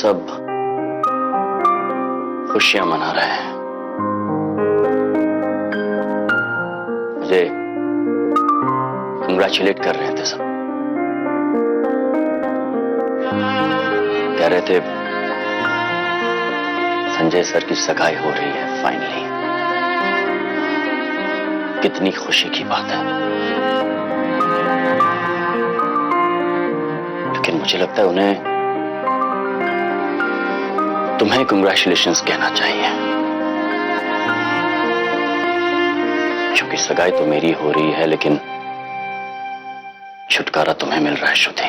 सब खुशियां मना रहे हैं। मुझे कंग्रेचुलेट कर रहे थे सब। कह रहे थे संजय सर की सगाई हो रही है फाइनली। कितनी खुशी की बात है। लेकिन मुझे लगता है उन्हें तुम्हें कंग्रेचुलेशंस कहना चाहिए, क्योंकि सगाई तो मेरी हो रही है लेकिन छुटकारा तुम्हें मिल रहा है श्रुति।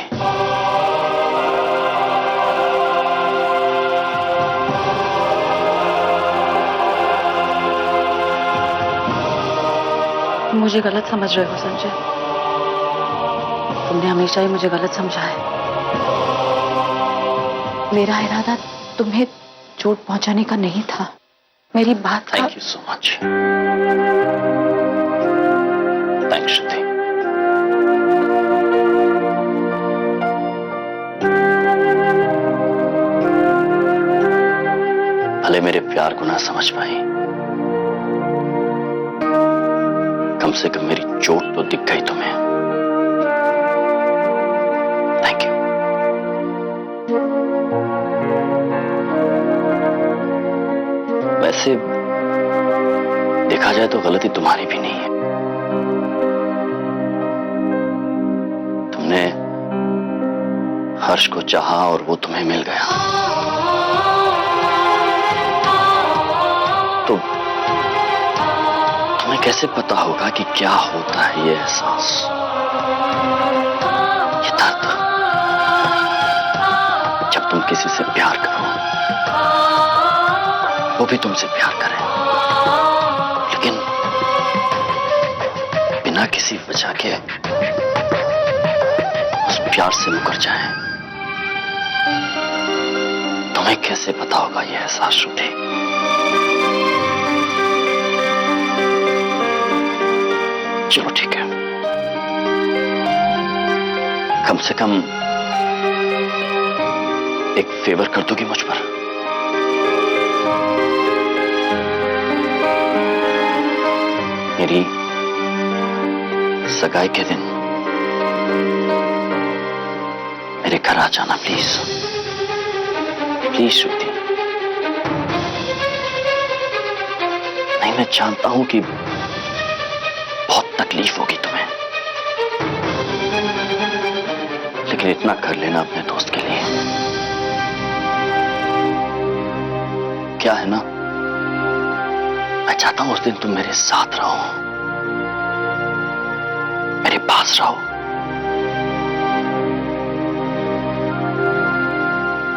मुझे गलत समझ रहे हो संजय। तुमने हमेशा ही मुझे गलत समझा है। मेरा इरादा तुम्हें चोट पहुंचाने का नहीं था। मेरी बात का... thank you so much. Thanks Shruti. भले मेरे प्यार को ना समझ पाई, कम से कम मेरी चोट तो दिख गई तुम्हें। Thank you. वैसे देखा जाए तो गलती तुम्हारी भी नहीं है। तुमने हर्ष को चाहा और वो तुम्हें मिल गया, तो तुम्हें कैसे पता होगा कि क्या होता है ये एहसास, ये दर्द, जब तुम किसी से प्यार करो, वो भी तुमसे प्यार करे, लेकिन बिना किसी वजह के उस प्यार से मुकर जाए। तुम्हें कैसे पता होगा यह एहसास श्रुति? चलो ठीक है, कम से कम एक फेवर कर दोगी मुझ पर? मेरी सगाई के दिन मेरे घर आ जाना प्लीज। प्लीज श्रुति। नहीं, मैं जानता हूं कि बहुत तकलीफ होगी तुम्हें, लेकिन इतना कर लेना अपने दोस्त के लिए। क्या है ना, मैं चाहता हूं उस दिन तुम मेरे साथ रहो, मेरे पास रहो,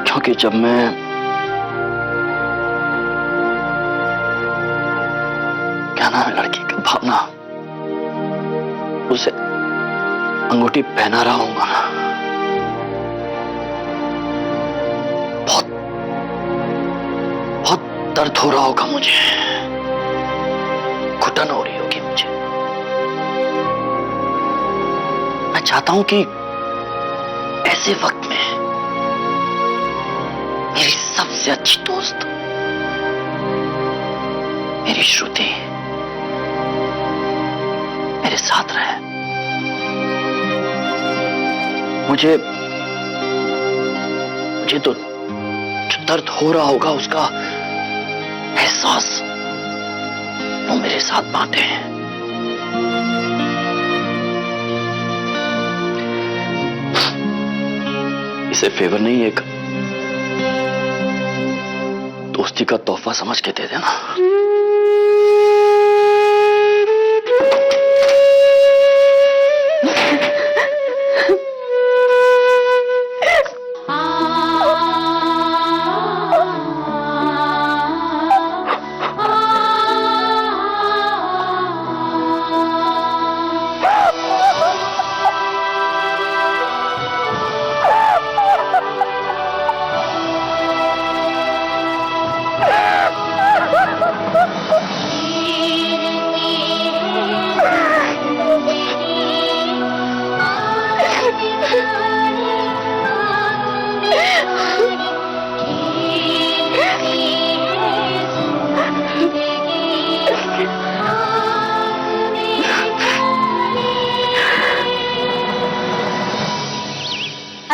क्योंकि जब मैं क्या नाम है लड़की का, भावना, उसे अंगूठी पहना रहा हूंगा ना, बहुत बहुत दर्द हो रहा होगा मुझे, घुटन हो रही होगी मुझे। मैं चाहता हूं कि ऐसे वक्त में मेरी सबसे अच्छी दोस्त मेरी श्रुति मेरे साथ रहे। मुझे तो जो दर्द हो रहा होगा उसका एहसास वो मेरे साथ बांटे हैं। इसे फेवर नहीं, एक दोस्ती का तोहफा समझ के दे देना।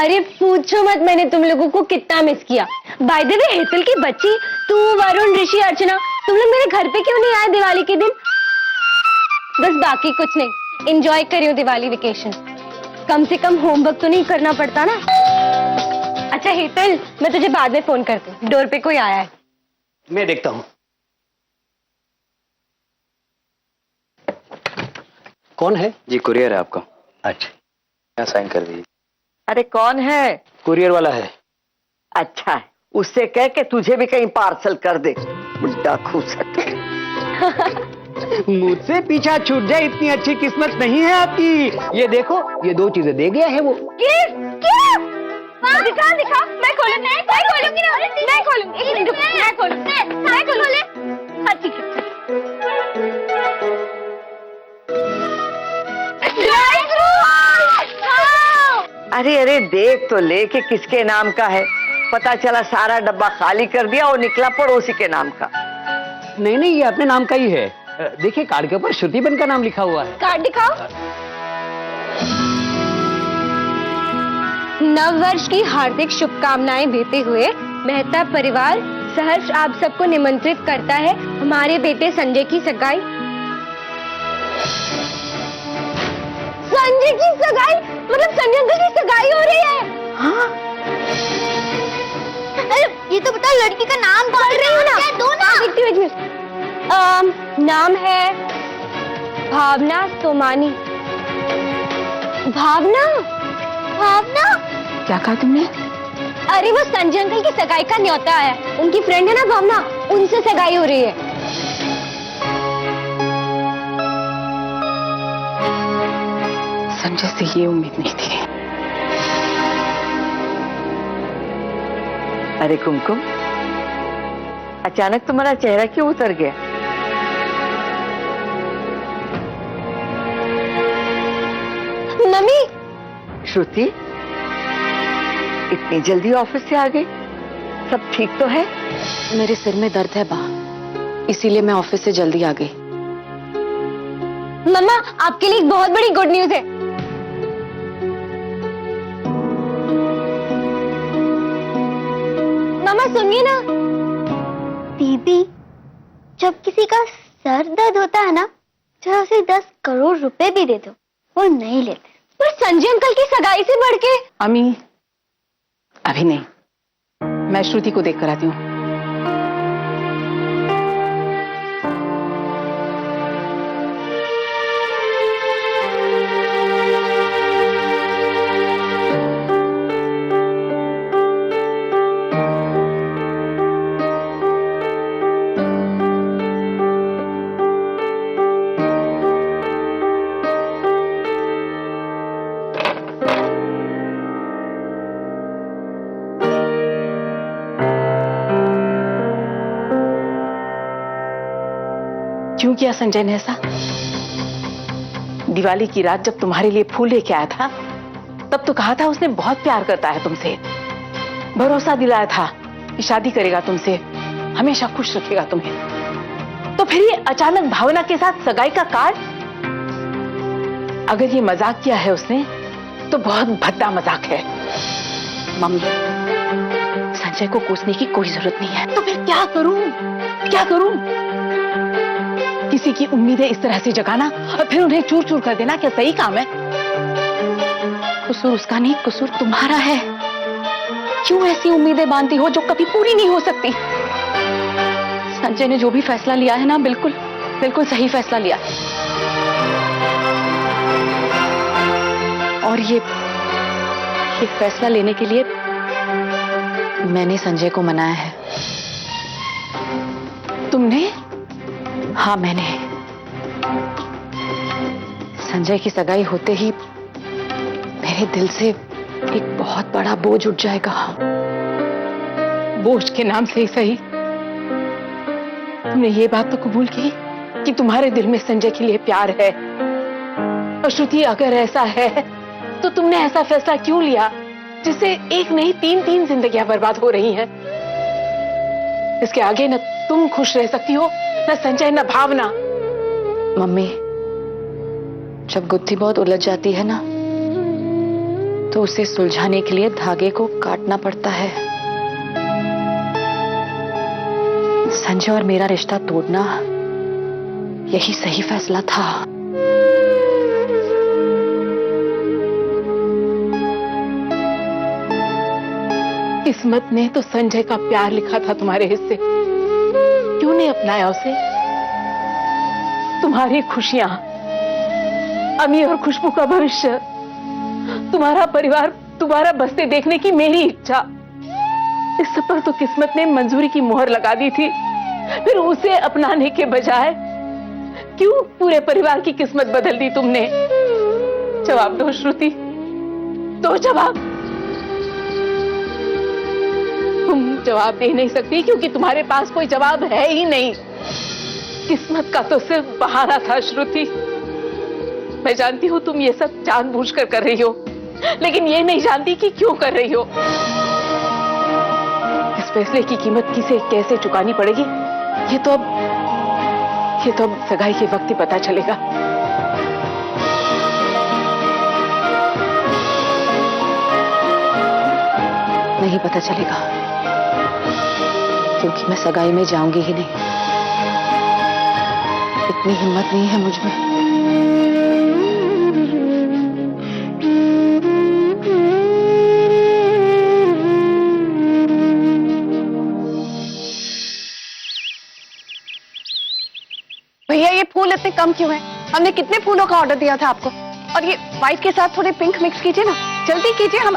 अरे पूछो मत, मैंने तुम लोगों को कितना मिस किया। बाय द वे हेतल की बच्ची, तू, वरुण, ऋषि, अर्चना, तुम लोग मेरे घर पे क्यों नहीं आए दिवाली के दिन? बस बाकी कुछ नहीं, एंजॉय कर रही हूँ दिवाली वेकेशन। कम से कम होमवर्क तो नहीं करना पड़ता ना। अच्छा हेतल, मैं तुझे बाद में फोन करती हूँ, डोर पे कोई आया है। मैं देखता हूँ। कौन है? जी कुरियर है आपका। अच्छा, क्या साइन कर दीजिए। अरे कौन है? कुरियर वाला है। अच्छा है, उससे कह के तुझे भी कहीं पार्सल कर दे। बुड्ढा खूसट। मुझसे पीछा छूट जाए इतनी अच्छी किस्मत नहीं है आपकी। ये देखो, ये 2 चीजें दे गया है वो। क्या? दिखा दिखा, मैं खोलूंगी ना, मैं खोलूंगी। हाँ ठीक है। अरे अरे देख तो ले कि किसके नाम का है। पता चला सारा डब्बा खाली कर दिया और निकला पड़ोसी के नाम का। नहीं नहीं, ये अपने नाम का ही है। देखिए कार्ड के ऊपर श्रुतिबन का नाम लिखा हुआ है। कार्ड दिखाओ। नव वर्ष की हार्दिक शुभकामनाएं देते हुए मेहता परिवार सहर्ष आप सबको निमंत्रित करता है हमारे बेटे संजय की सगाई। संजय की सगाई? मतलब संजय अंकल की सगाई हो रही है? हाँ? अरे ये तो बता, लड़की का नाम बोल रही हूँ ना। दो ना। नाम है भावना सोमानी। भावना? भावना? क्या कहा तुमने? अरे वो संजय अंकल की सगाई का न्योता है, उनकी फ्रेंड है ना भावना, उनसे सगाई हो रही है। संजय से ये उम्मीद नहीं थी। अरे कुमकुम, अचानक तुम्हारा चेहरा क्यों उतर गया? मम्मी। श्रुति, इतनी जल्दी ऑफिस से आ गई? सब ठीक तो है? मेरे सिर में दर्द है बा, इसीलिए मैं ऑफिस से जल्दी आ गई। मम्मा, आपके लिए एक बहुत बड़ी गुड न्यूज है। मम्मा सुनिए ना। दीदी, जब किसी का सर दर्द होता है ना, चाहे उसे 10 करोड़ रुपए भी दे दो, वो नहीं लेते। पर संजय अंकल की सगाई से बढ़ के। अमी, अभी नहीं, मैं श्रुति को देख कर आती हूँ। क्यों किया संजय ने ऐसा? दिवाली की रात जब तुम्हारे लिए फूल लेके आया था, तब तो कहा था उसने बहुत प्यार करता है तुमसे, भरोसा दिलाया था कि शादी करेगा तुमसे, हमेशा खुश रखेगा तुम्हें। तो फिर ये अचानक भावना के साथ सगाई का कार्ड? अगर ये मजाक किया है उसने, तो बहुत भद्दा मजाक है। मम्मी, संजय को कोसने की कोई जरूरत नहीं है। तो फिर क्या करूं? क्या करूं? किसी की उम्मीदें इस तरह से जगाना और फिर उन्हें चूर चूर कर देना क्या सही काम है? कसूर उसका नहीं, कसूर तुम्हारा है। क्यों ऐसी उम्मीदें बांधती हो जो कभी पूरी नहीं हो सकती? संजय ने जो भी फैसला लिया है ना, बिल्कुल बिल्कुल सही फैसला लिया। और ये फैसला लेने के लिए मैंने संजय को मनाया है। तुमने? हाँ मैंने। संजय की सगाई होते ही मेरे दिल से एक बहुत बड़ा बोझ उठ जाएगा। बोझ के नाम से ही सही, तुमने ये बात तो कबूल की कि तुम्हारे दिल में संजय के लिए प्यार है। और श्रुति, अगर ऐसा है तो तुमने ऐसा फैसला क्यों लिया जिससे एक नहीं 3 जिंदगियां बर्बाद हो रही हैं? इसके आगे न तुम खुश रह सकती हो, न संजय, न भावना। मम्मी, जब गुत्थी बहुत उलझ जाती है ना, तो उसे सुलझाने के लिए धागे को काटना पड़ता है। संजय और मेरा रिश्ता तोड़ना यही सही फैसला था। किस्मत ने तो संजय का प्यार लिखा था तुम्हारे हिस्से, क्यों नहीं अपनाया उसे? तुम्हारी खुशियां, अमी और खुशबू का भविष्य, तुम्हारा परिवार तुम्हारा बसते देखने की मेरी इच्छा, इस सब पर तो किस्मत ने मंजूरी की मोहर लगा दी थी। फिर उसे अपनाने के बजाय क्यों पूरे परिवार की किस्मत बदल दी तुमने? जवाब दो श्रुति, दो जवाब। तुम जवाब दे नहीं सकती क्योंकि तुम्हारे पास कोई जवाब है ही नहीं। किस्मत का तो सिर्फ बहाना था श्रुति। मैं जानती हूं तुम ये सब जानबूझकर कर रही हो, लेकिन ये नहीं जानती कि क्यों कर रही हो। इस फैसले की कीमत किसे कैसे चुकानी पड़ेगी ये तो अब सगाई के वक्त ही पता चलेगा। नहीं पता चलेगा क्योंकि मैं सगाई में जाऊंगी ही नहीं। इतनी हिम्मत नहीं है मुझ में। भैया ये फूल इतने कम क्यों हैं? हमने कितने फूलों का ऑर्डर दिया था आपको? और ये व्हाइट के साथ थोड़े पिंक मिक्स कीजिए ना, जल्दी कीजिए। हम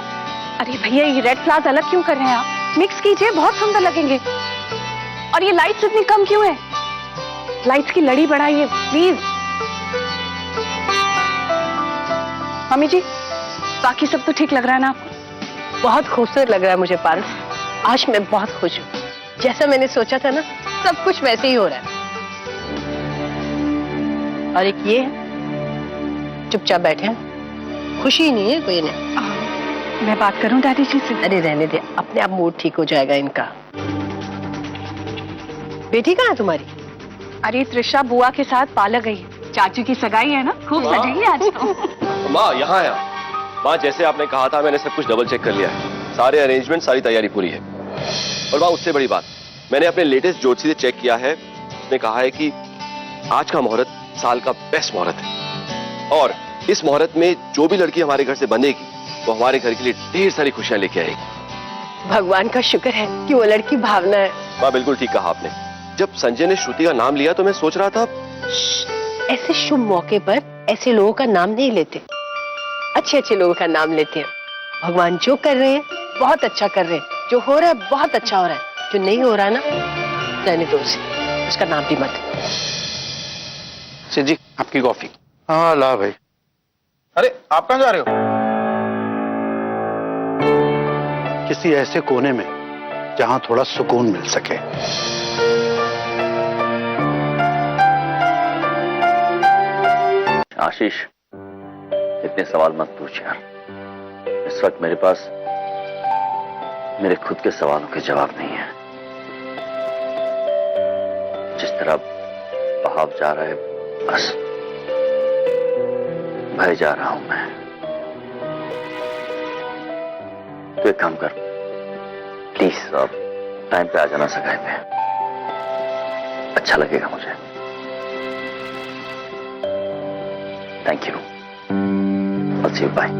अरे भैया ये रेड फ्लावर्स अलग क्यों कर रहे हैं आप? मिक्स कीजिए, बहुत सुंदर लगेंगे। और ये लाइट्स इतनी कम क्यों है? लाइट्स की लड़ी बढ़ाइए प्लीज। मम्मी जी बाकी सब तो ठीक लग रहा है ना आपको? बहुत खूबसूरत लग रहा है मुझे पारस। आज मैं बहुत खुश हूँ। जैसा मैंने सोचा था ना, सब कुछ वैसे ही हो रहा है। और एक ये चुपचाप बैठे हैं, खुशी नहीं है कोई नहीं। मैं बात करूं दादी जी से? अरे रहने दे, अपने आप मूड ठीक हो जाएगा इनका। बेटी कहाँ है तुम्हारी? अरे त्रिशा बुआ के साथ पार्लर गई है। चाचू की सगाई है ना, खूब सजेगी आज तो। माँ यहाँ है। माँ जैसे आपने कहा था मैंने सब कुछ डबल चेक कर लिया है। सारे अरेंजमेंट, सारी तैयारी पूरी है। और माँ उससे बड़ी बात, मैंने अपने लेटेस्ट ज्योतिषी से चेक किया है। उसने कहा है कि आज का मुहूर्त साल का बेस्ट मुहूर्त है और इस मुहूर्त में जो भी लड़की हमारे घर से बंधेगी वो हमारे घर के लिए ढेर सारी खुशियां लेके आएगी। भगवान का शुक्र है कि वो लड़की भावना है। माँ बिल्कुल ठीक कहा आपने। जब संजय ने श्रुति का नाम लिया तो मैं सोच रहा था ऐसे शुभ मौके पर ऐसे लोगों का नाम नहीं लेते, अच्छे अच्छे लोगों का नाम लेते हैं। भगवान जो कर रहे हैं बहुत अच्छा कर रहे हैं, जो हो रहा है बहुत अच्छा हो रहा है, जो नहीं हो रहा ना रहने दो उसे, उसका नाम भी मत। सिद्ध जी आपकी कॉफी। हाँ ला भाई। अरे आप कहाँ जा रहे हो? किसी ऐसे कोने में जहां थोड़ा सुकून मिल सके। आशीष इतने सवाल मत पूछ यार। इस वक्त मेरे पास मेरे खुद के सवालों के जवाब नहीं है। जिस तरह बहाव जा रहा है बस भय जा रहा हूं मैं। तो एक काम कर प्लीज, अब टाइम पे आ जाना सगाई पे, अच्छा लगेगा मुझे। Thank you. I'll see you. Bye.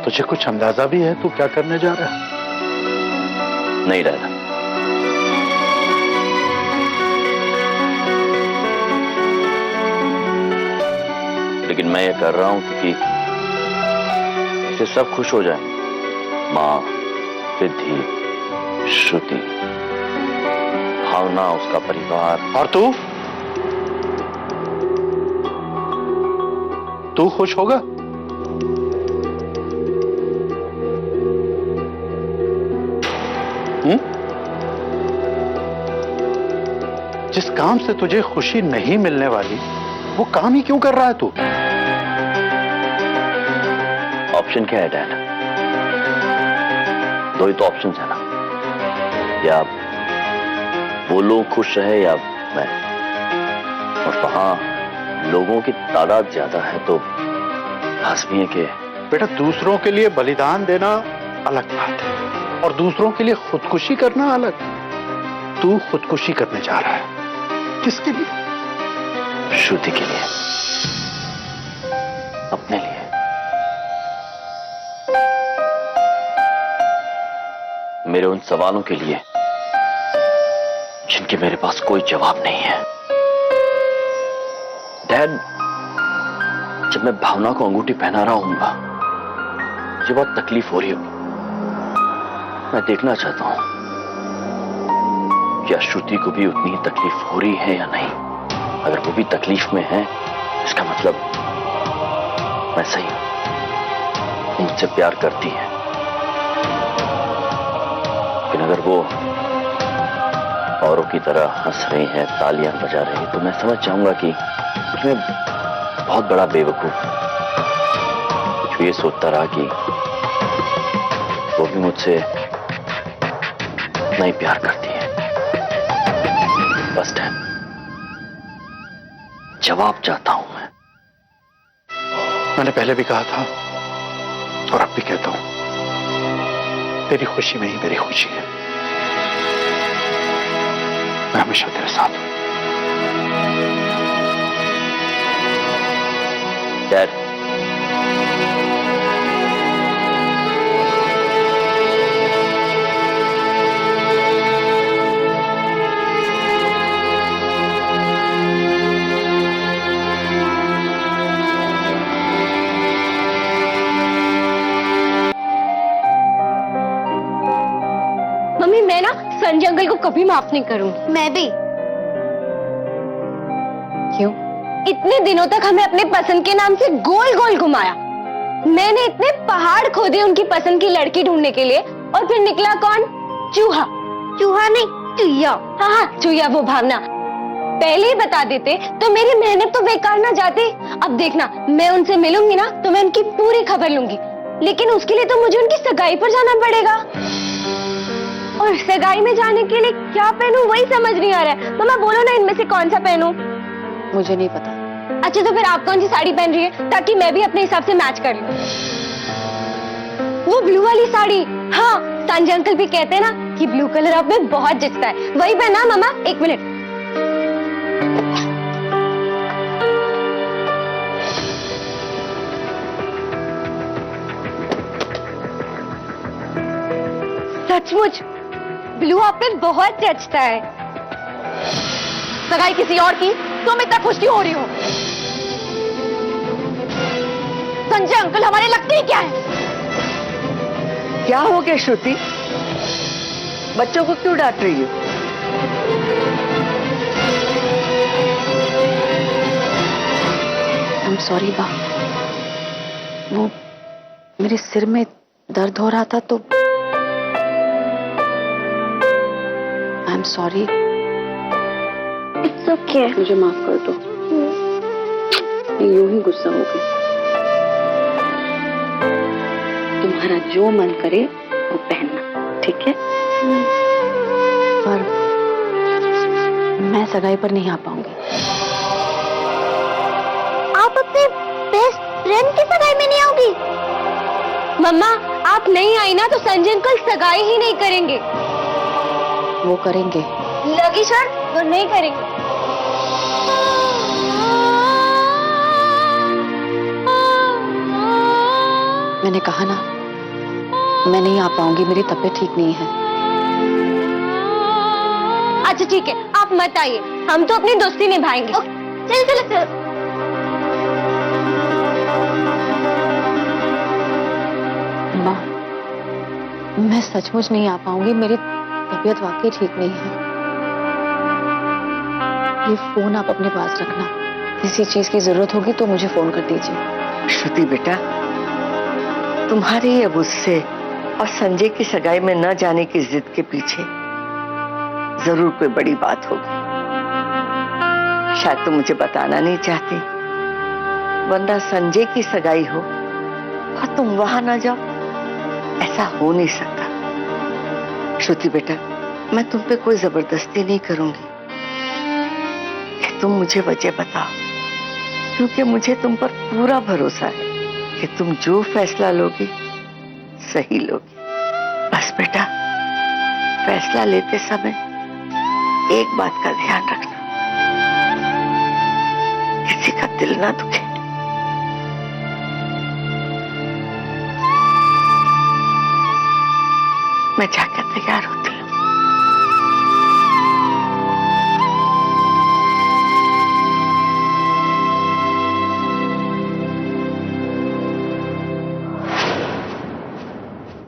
तुझे कुछ अंदाजा भी है तू क्या करने जा रहा है? नहीं रहना। लेकिन मैं ये कर रहा हूं क्योंकि इससे सब खुश हो जाएं। माँ, सिद्धि, श्रुति, भावना, उसका परिवार। और तू खुश होगा? जिस काम से तुझे खुशी नहीं मिलने वाली वो काम ही क्यों कर रहा है तू? ऑप्शन क्या है डैड? दो ही तो ऑप्शन है ना, या वो लोग खुश रहे या मैं। और वहां लोगों की तादाद ज्यादा है तो लाजमी है कि बेटा दूसरों के लिए बलिदान देना अलग बात है और दूसरों के लिए खुदकुशी करना अलग। तू खुदकुशी करने जा रहा है, किसके लिए? श्रुति के लिए, अपने लिए। मेरे उन सवालों के लिए जिनके मेरे पास कोई जवाब नहीं है। डैड, जब मैं भावना को अंगूठी पहना रहा हूंगा मुझे बहुत तकलीफ हो रही होगी। मैं देखना चाहता हूं क्या श्रुति को भी उतनी ही तकलीफ हो रही है या नहीं। अगर वो भी तकलीफ में है इसका मतलब मैं सही हूं, मुझसे प्यार करती है। लेकिन अगर वो औरों की तरह हंस रही है, तालियां बजा रही है, तो मैं समझ जाऊंगा कि मैं बहुत बड़ा बेवकूफ कुछ ये सोचता रहा कि वो भी मुझसे नहीं प्यार करती है। बस डैड, जवाब चाहता हूं मैं। मैंने पहले भी कहा था और अब भी कहता हूं, तेरी खुशी में ही मेरी खुशी है। मैं हमेशा तेरे साथ हूं। डैड, मम्मी मैं ना संजय अंकल को कभी माफ नहीं करूंगी। मैं भी। क्यों? इतने दिनों तक हमें अपने पसंद के नाम से गोल गोल घुमाया। मैंने इतने पहाड़ खोदे उनकी पसंद की लड़की ढूंढने के लिए और फिर निकला कौन? चूहा। चूहा नहीं, चुहिया। हाँ हाँ चूहिया, वो भावना। पहले ही बता देते तो मेरी मेहनत तो बेकार ना जाती। अब देखना, मैं उनसे मिलूंगी ना तो मैं उनकी पूरी खबर लूंगी, लेकिन उसके लिए तो मुझे उनकी सगाई पर जाना पड़ेगा। और सगाई में जाने के लिए क्या पहनूं वही समझ नहीं आ रहा है। मम्मा बोलो ना, इनमें से कौन सा पहनूं? मुझे नहीं पता। अच्छा तो फिर आप कौन सी साड़ी पहन रही है ताकि मैं भी अपने हिसाब से मैच कर लूं? वो ब्लू वाली साड़ी। हाँ, संजय अंकल भी कहते हैं ना कि ब्लू कलर आप में बहुत जचता है। वही पहना मम्मा। एक मिनट। सचमुच ब्लू आप पे बहुत जचता है। सगाई किसी और की, तुम इतना खुश क्यों हो रही हो? संजय अंकल हमारे लगते ही क्या है? क्या हो गया श्रुति? बच्चों को क्यों डांट रही हो? आई एम सॉरी बा, वो मेरे सिर में दर्द हो रहा था तो I am sorry. It's okay. मुझे माफ कर दो, मैं यूं ही गुस्सा हो गई। तुम्हारा जो मन करे वो पहनना, ठीक है? पर मैं सगाई पर नहीं आ पाऊंगी। आप अपने बेस्ट फ्रेंड की सगाई में नहीं आओगी? मम्मा आप नहीं आई ना तो संजय अंकल सगाई ही नहीं करेंगे। वो करेंगे। लगी शर्त, वो नहीं करेंगे। मैंने कहा ना मैं नहीं आ पाऊंगी, मेरी तबीयत ठीक नहीं है। अच्छा ठीक है, आप मत आइए, हम तो अपनी दोस्ती निभाएंगे। चल चल चल। माँ, मैं सचमुच नहीं आ पाऊंगी, मेरी तबीयत वाकई ठीक नहीं है। ये फोन आप अपने पास रखना, किसी चीज की जरूरत होगी तो मुझे फोन कर दीजिए। श्रुति बेटा, तुम्हारे ये गुस्से और संजय की सगाई में न जाने की जिद के पीछे जरूर कोई बड़ी बात होगी। शायद तुम मुझे बताना नहीं चाहती, वरना संजय की सगाई हो और तुम वहां ना जाओ, ऐसा हो नहीं सकता। श्रुति बेटा, मैं तुम पे कोई जबरदस्ती नहीं करूंगी कि तुम मुझे वजह बताओ, क्योंकि मुझे तुम पर पूरा भरोसा है कि तुम जो फैसला लोगी सही लोगी। बस बेटा, फैसला लेते समय एक बात का ध्यान रखना, किसी का दिल ना दुखे। मैं जाकर तैयार हूं।